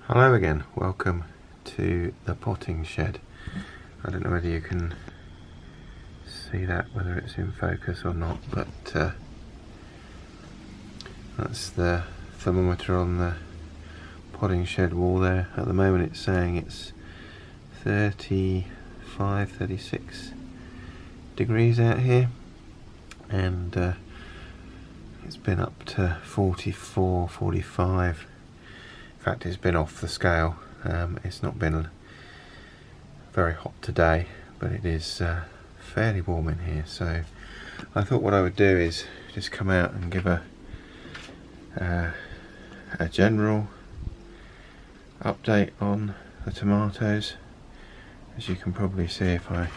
Hello again, welcome to the potting shed. I don't know whether you can see that, whether it's in focus or not, but that's the thermometer on the potting shed wall there. At the moment it's saying it's 35, 36 degrees out here, and it's been up to 44, 45. In fact, it's been off the scale. It's not been very hot today, but it is fairly warm in here. So I thought what I would do is just come out and give a general update on the tomatoes. As you can probably see if I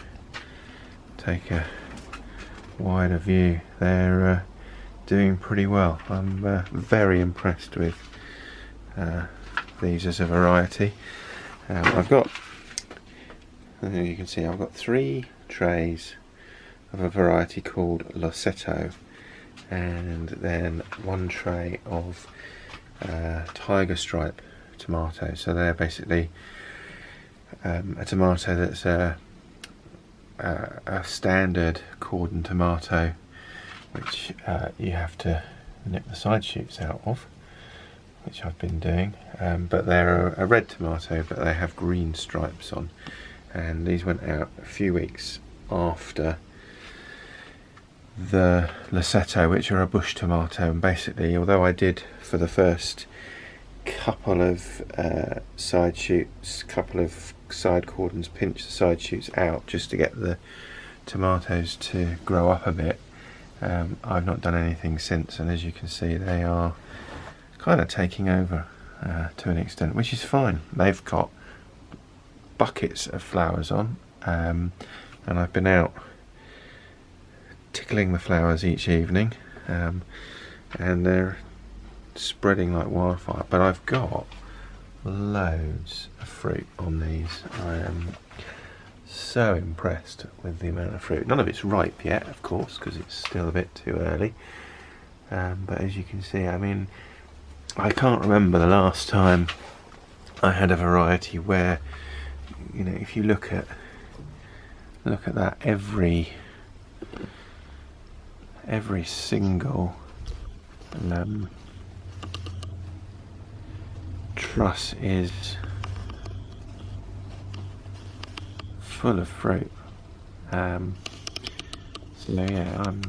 take a wider view, they're doing pretty well. I'm very impressed with these as a variety. I've got, you can see, I've got 3 trays of a variety called losseto, and then 1 tray of tiger stripe tomatoes. So they're basically a tomato that's a standard cordon tomato, which you have to nip the side shoots out of, which I've been doing, but they're a red tomato, but they have green stripes on, and these went out a few weeks after the losseto, which are a bush tomato. And basically, although I did for the first couple of side shoots, couple of side cordons, pinch the side shoots out just to get the tomatoes to grow up a bit, I've not done anything since, and as you can see, they are kind of taking over to an extent, which is fine. They've got buckets of flowers on, and I've been out tickling the flowers each evening, and they're spreading like wildfire. But I've got loads of fruit on these. I am so impressed with the amount of fruit. None of it's ripe yet, of course, because it's still a bit too early, but as you can see, I mean, I can't remember the last time I had a variety where, you know, if you look at that, every single truss is full of fruit. So yeah, I'm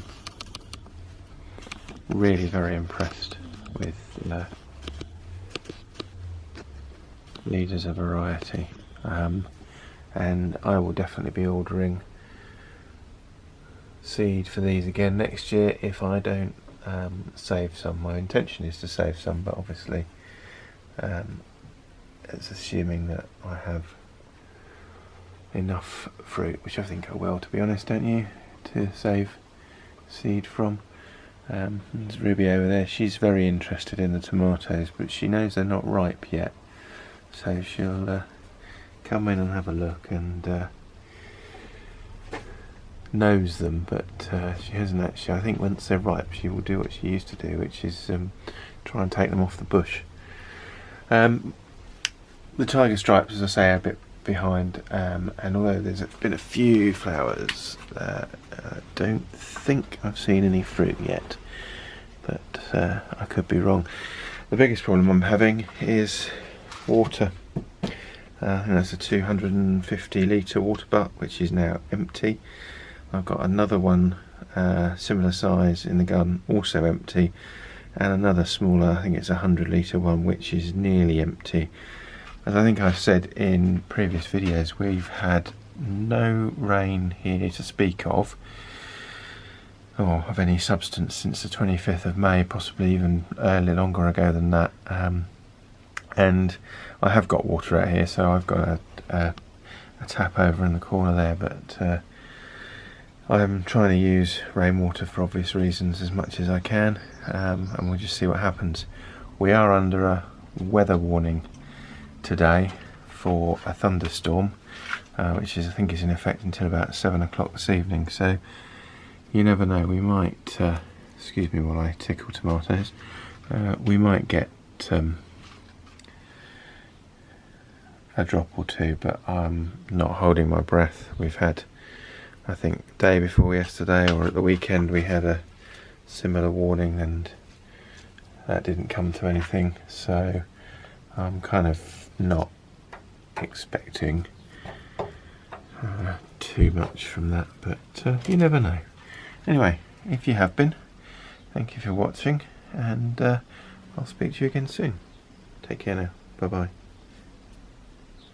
really very impressed with these as a variety, and I will definitely be ordering seed for these again next year if I don't save some. My intention is to save some, but obviously it's assuming that I have enough fruit, which I think I will, to be honest, don't you, to save seed from. There's Ruby over there. She's very interested in the tomatoes, but she knows they're not ripe yet, so she'll come in and have a look and nose them, but she hasn't actually. I think once they're ripe she will do what she used to do, which is try and take them off the bush. The tiger stripes, as I say, are a bit behind, and although there's been a few flowers, I don't think I've seen any fruit yet, but I could be wrong. The biggest problem I'm having is water. And that's a 250 litre water butt, which is now empty. I've got another one similar size in the garden, also empty, and another smaller, I think it's a 100 litre one, which is nearly empty. As I think I've said in previous videos, we've had no rain here to speak of, or of any substance, since the 25th of May, possibly even longer ago than that. And I have got water out here, so I've got a tap over in the corner there, but I'm trying to use rainwater for obvious reasons as much as I can, and we'll just see what happens. We are under a weather warning today for a thunderstorm, which is, I think, is in effect until about 7 o'clock this evening, so you never know, we might, excuse me while I tickle tomatoes, we might get a drop or two, but I'm not holding my breath. We've had, I think, day before yesterday or at the weekend we had a similar warning and that didn't come to anything, so I'm kind of not expecting too much from that, but you never know. Anyway, if you have been, thank you for watching, and I'll speak to you again soon. Take care now. Bye bye.